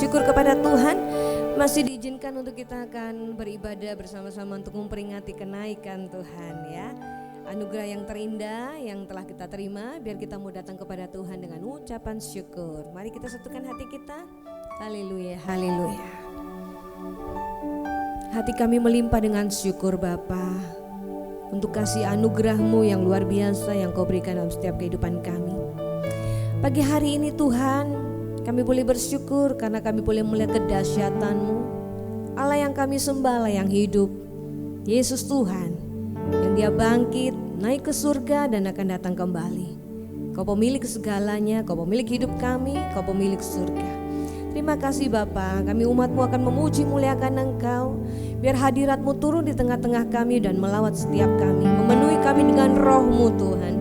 bersyukur kepada Tuhan masih diizinkan untuk kita akan beribadah bersama-sama untuk memperingati kenaikan Tuhan ya. Anugerah yang terindah yang telah kita terima, biar kita mau datang kepada Tuhan dengan ucapan syukur. Mari kita satukan hati kita. Haleluya, haleluya. Hati kami melimpah dengan syukur Bapa untuk kasih anugerah-Mu yang luar biasa yang Kau berikan dalam setiap kehidupan kami. Pagi hari ini Tuhan, kami boleh bersyukur karena kami boleh melihat kedahsyatan-Mu. Allah yang kami sembah, Allah yang hidup, Yesus Tuhan, yang Dia bangkit, naik ke surga dan akan datang kembali. Kau pemilik segalanya, Kau pemilik hidup kami, Kau pemilik surga. Terima kasih Bapa, kami umat-Mu akan memuji muliakan Engkau. Biar hadirat-Mu turun di tengah-tengah kami dan melawat setiap kami, memenuhi kami dengan roh-Mu Tuhan.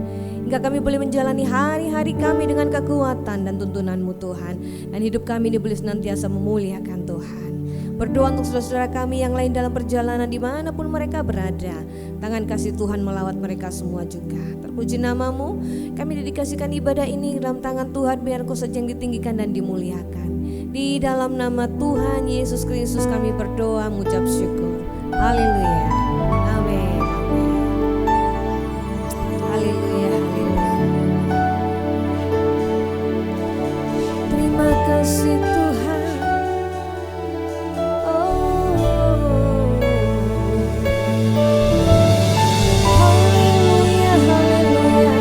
Hingga kami boleh menjalani hari-hari kami dengan kekuatan dan tuntunan-Mu Tuhan. Dan hidup kami ini boleh senantiasa memuliakan Tuhan. Berdoa untuk saudara-saudara kami yang lain dalam perjalanan dimanapun mereka berada. Tangan kasih Tuhan melawat mereka semua juga. Terpuji nama-Mu, kami dedikasikan ibadah ini dalam tangan Tuhan. Biar Kau saja yang ditinggikan dan dimuliakan. Di dalam nama Tuhan Yesus Kristus kami berdoa mengucap syukur. Haleluya. Amin. Haleluya. Terima kasih Tuhan. Haleluya, haleluya.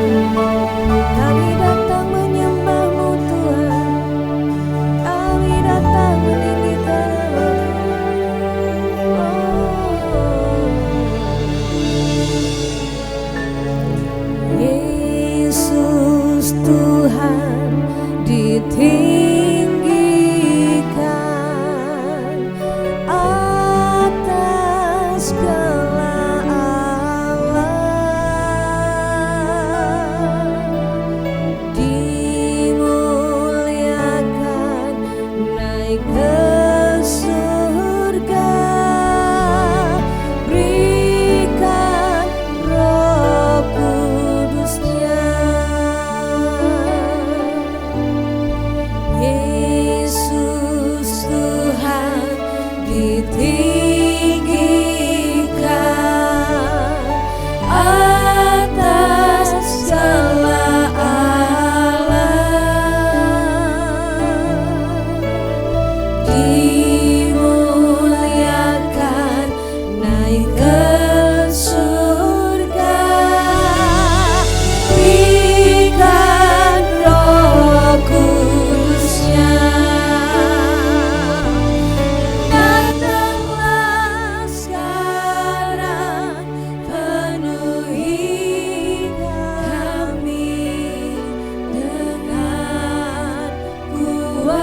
Kami datang menyembah-Mu Tuhan. Kami datang meninggikan nama-Mu. Yesus Tuhan ditinggikan atas segala alam, dimuliakan naik ke surga, berikan Roh Kudus-Nya. Yesus Tuhan ditinggikan atas segala alam, dimuliakan naik ke surga, berikan Roh Kudus-Nya. Datanglah sekarang, penuhi kami dengan kuasa-Mu.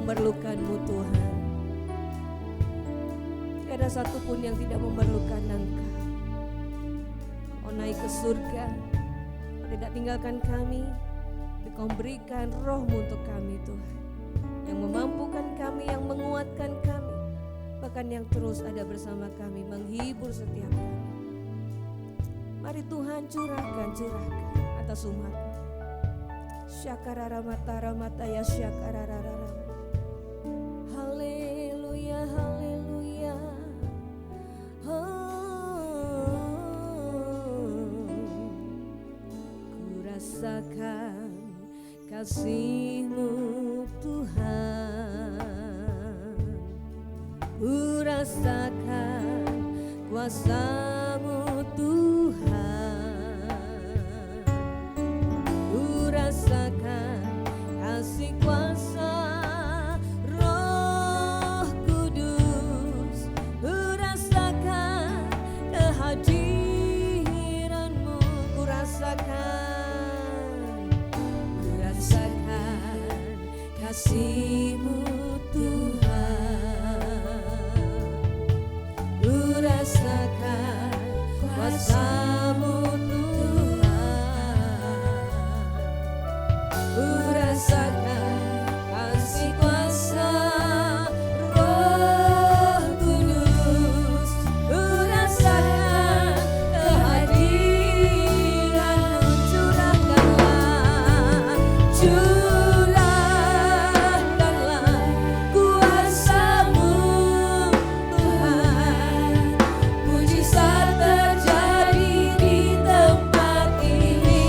memerlukan-Mu Tuhan. Tidak ada satupun yang tidak memerlukan Engkau. Kau naik ke surga, tidak tinggalkan kami, tapi Kau berikan Roh-Mu untuk kami Tuhan, yang memampukan kami, yang menguatkan kami, bahkan yang terus ada bersama kami, menghibur setiap kami. Mari Tuhan curahkan atas umat-Mu. Syakararamataramat ya syakarararam. Haleluya, haleluya. Ku rasakan kasih-Mu Tuhan. Ku rasakan kuasa-Mu Tuhan. Ku rasakan kasih kuasa Roh Kudus. Ku rasakan kehadiran-Mu. Ku rasakan kasih-Mu Tuhan. Ku rasakan kuasa-Mu Tuhan. Ku rasakan kasih kuasa Roh Kudus. Ku rasakan kehadiran-Mu. Curahkanlah kuasa-Mu Tuhan. Mujizat terjadi di tempat ini.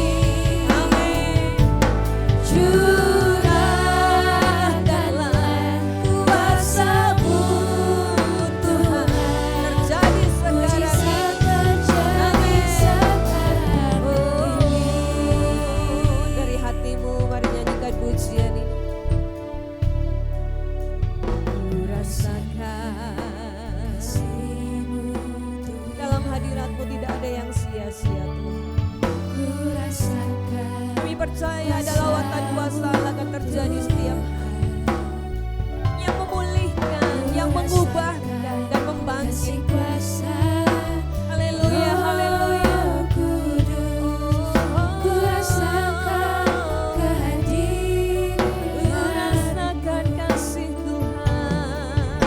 Amin. Curahkanlah kuasa-Mu Tuhan. Terjadi sekarang. Amin. Dari hatimu mari nyanyikan pujian ini. Ku rasakan dalam hadirat-Mu tidak ada yang sia-sia Tuhan. Ku rasakan. Kami percaya ada lawatan kuasa Allah akan terjadi setiap hari, yang memulihkan, yang mengubahkan dan membangkitkan. Haleluya, haleluya. Ku rasakan kehadiran. Ku rasakan kasih Tuhan.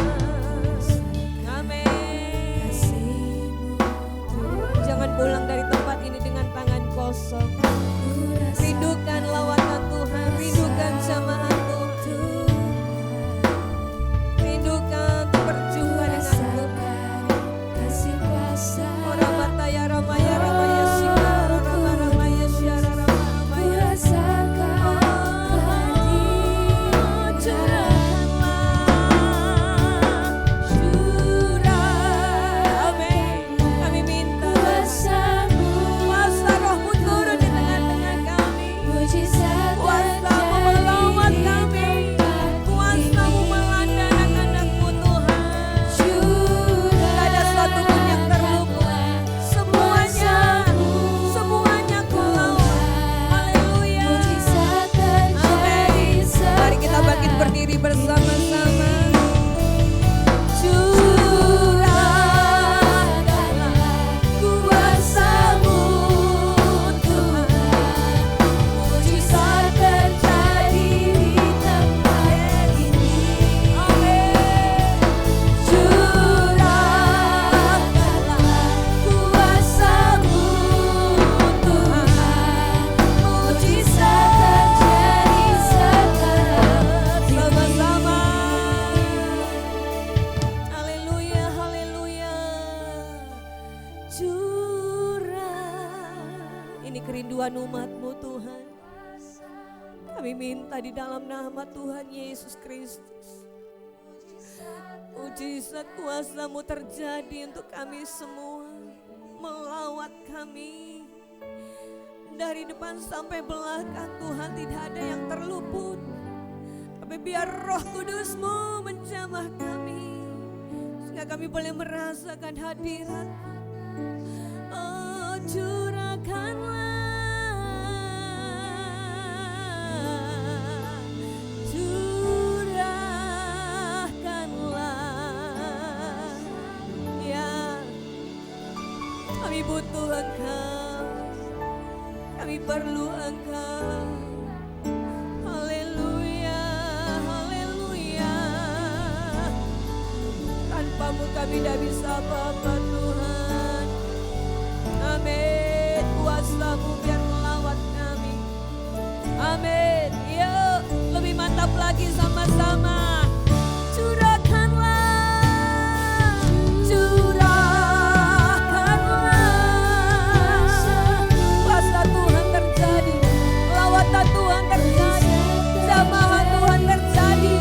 Amin. Jangan pulang dari tempat ini dengan tangan kosong. Rindukan lawatan Tuhan, rindukan jamaah Tuhan, rindukan untuk berjumpa dengan Tuhan. Ora mataya ramaya ramaya shikara rama ramaya syara rama ramaya. Amin. Kami minta kuasa Roh-Mu turun di tengah-tengah kami. Kuasa-Mu melawat kami. Kuasa-Mu melanda anak-anak-Mu Tuhan. Tidak ada satupun yang terluput. Semuanya Kau lawat. Haleluya. Amin. Mari kita bangkit berdiri bersama-sama. Curahkanlah kuasa-Mu Tuhan. Mujizat terjadi di tempat ini. Amin. Curahkanlah kuasa-Mu Tuhan. Mujizat terjadi sekarang. Sama-sama. Haleluya, haleluya. Curah. Ini kerinduan umat-Mu Tuhan. Kami minta di dalam nama Tuhan Yesus Kristus. Mujizat kuasa-Mu terjadi untuk kami semua. Melawat kami. Dari depan sampai belakang Tuhan tidak ada yang terluput. Tapi biar Roh Kudus-Mu menjamah kami. Sehingga kami boleh merasakan hadirat. Oh, curahkanlah. Curah. butuh Engkau, kami perlu Engkau. Haleluya, haleluya. Tanpamu kami tidak bisa apa-apa Tuhan. Amin. Kuasa-Mu biar melawat kami. Amin. Yuk lebih mantap lagi sama-sama. Tuhan terjadi, jamahan Tuhan terjadi.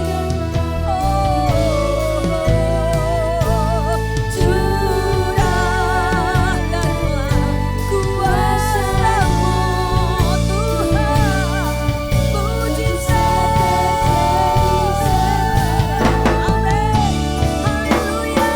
Curahkanlah kuasa-Mu Tuhan, mujizat terjadi. Amin, haleluya,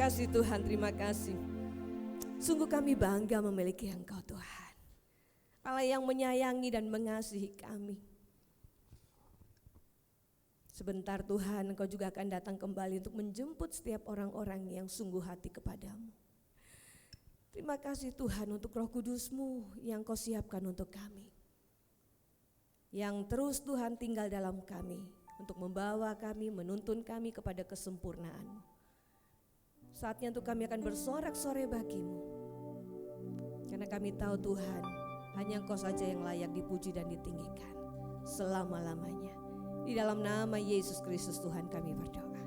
kasih Tuhan, terima kasih. Sungguh kami bangga memiliki Engkau Tuhan. Allah yang menyayangi dan mengasihi kami. Sebentar Tuhan, Engkau juga akan datang kembali untuk menjemput setiap orang-orang yang sungguh hati kepadamu. Terima kasih Tuhan untuk Roh Kudus-Mu yang Kau siapkan untuk kami. Yang terus Tuhan tinggal dalam kami untuk membawa kami, menuntun kami kepada kesempurnaan. Saatnya untuk kami akan bersorak-sorai bagi-Mu. Karena kami tahu Tuhan, hanya Engkau saja yang layak dipuji dan ditinggikan selama-lamanya. Di dalam nama Yesus Kristus Tuhan kami berdoa.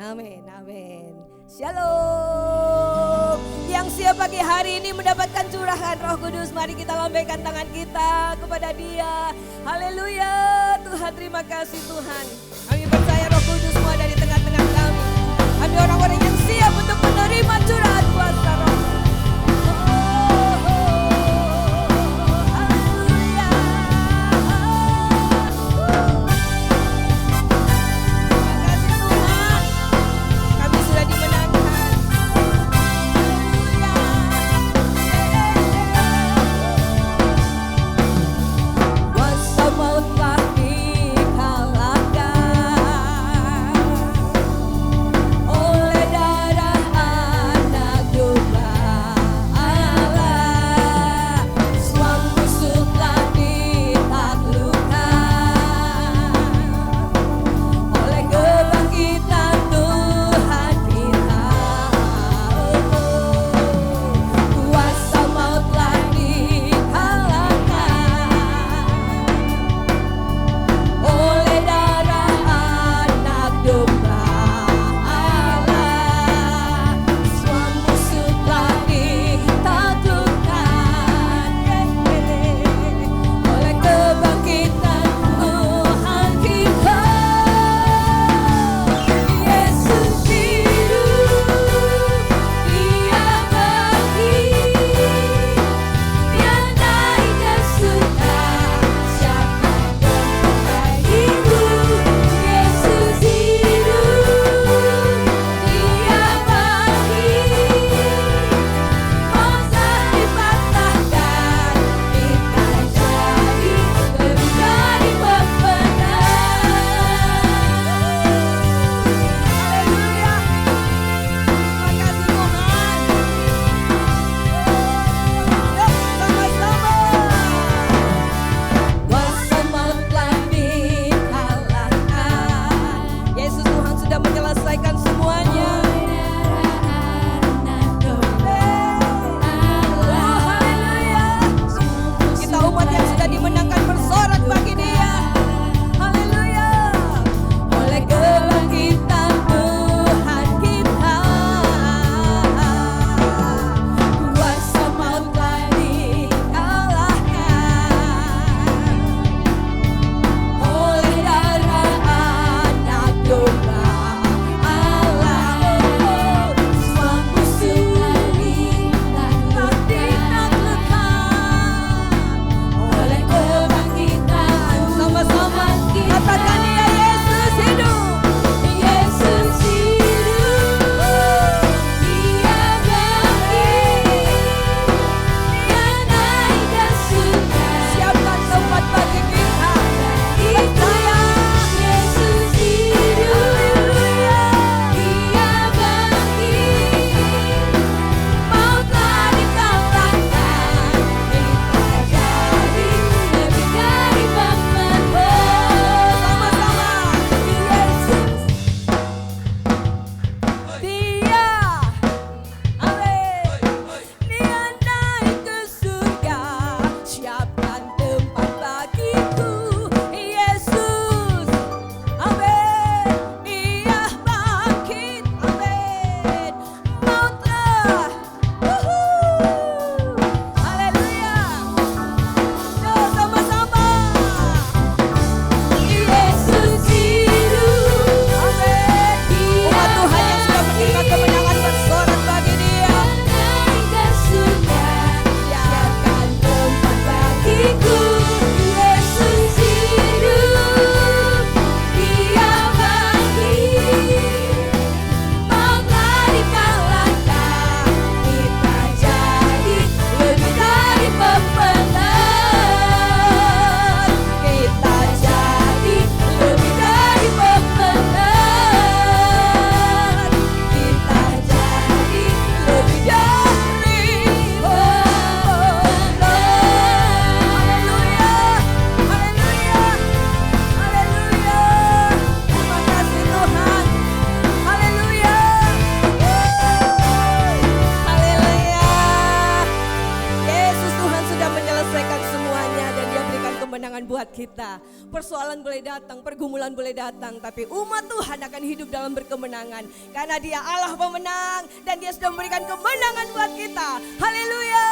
Amin, amin. Shalom. Yang siap pagi hari ini mendapatkan curahan Roh Kudus, mari kita lambaikan tangan kita kepada Dia. Haleluya. Tuhan, terima kasih Tuhan. Kami percaya Roh Kudus semua dari tengah-tengah kami. Kami orang-orang yang siap untuk menerima curahan kuasa Roh. Kuasa maut telah dikalahkan. kita. Persoalan boleh datang, pergumulan boleh datang, tapi umat Tuhan akan hidup dalam berkemenangan. Karena Dia Allah pemenang dan Dia sudah memberikan kemenangan buat kita. Haleluya.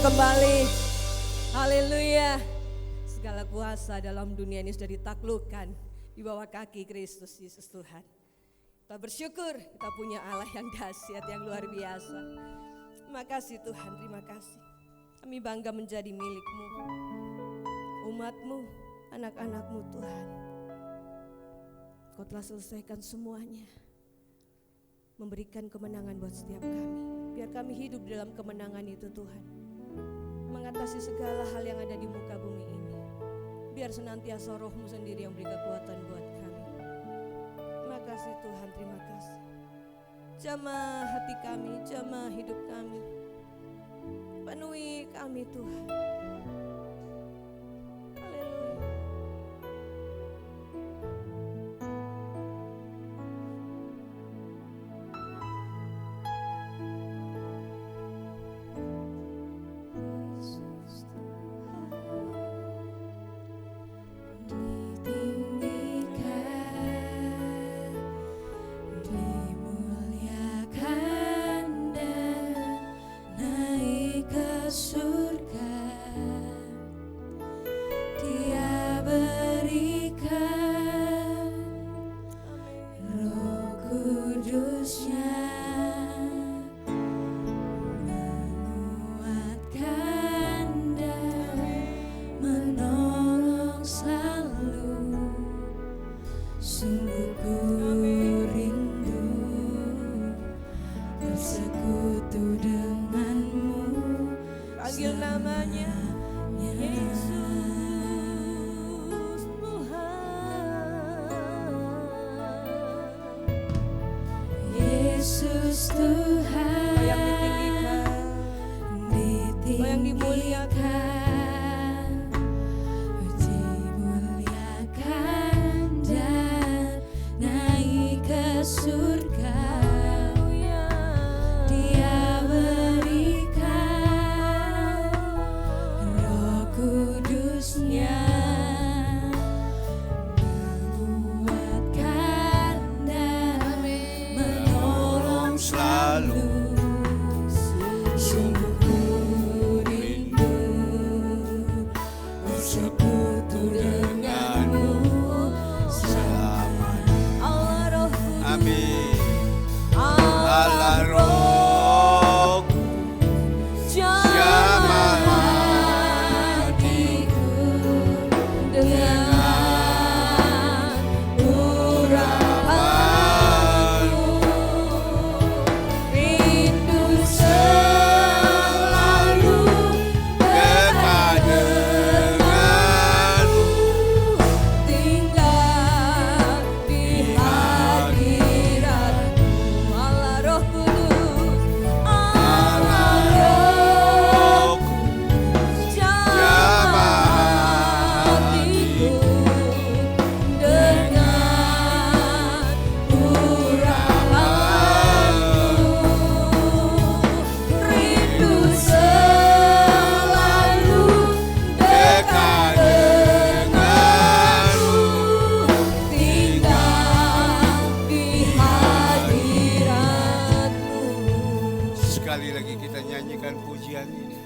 kembali. Haleluya. Segala kuasa dalam dunia ini sudah ditaklukkan di bawah kaki Kristus Yesus Tuhan. Kita bersyukur kita punya Allah yang dahsyat, yang luar biasa. Terima kasih Tuhan, terima kasih. Kami bangga menjadi milik-Mu, umat-Mu, anak-anak-Mu Tuhan. Kau telah selesaikan semuanya, memberikan kemenangan buat setiap kami. Biar kami hidup dalam kemenangan itu Tuhan, mengatasi segala hal yang ada di muka bumi ini. Biar senantiasa Roh-Mu sendiri yang beri kekuatan buat kami. kasih Tuhan, terima kasih. Jamah hati kami, jamah hidup kami. Penuhi kami Tuhan. Haleluya. Surga Dia berikan Roh Kudus-Nya menguatkan dan menolong selalu. Sungguh ku rindu bersekutu denganmu. Panggil namanya Yesus Tuhan. Yesus Tuhan yang ditinggikan, yang dimuliakan, dimuliakan dan naik ke surga. Menguatkan dan menolong selalu. Sungguh ku rindu bersekutu denganmu selamanya. Allah Roh Kudus. Amin. Allah Roh Kudus, jamah hatiku dengan urapanmu. Rindu selalu dekat denganmu, tinggal di hadiratmu. Allah Roh Kudus, Allah Roh Kudus, jamah hatiku dengan urapanmu. Rindu selalu dekat denganmu, tinggal di hadiratmu. Sekali lagi kita nyanyikan pujian ini.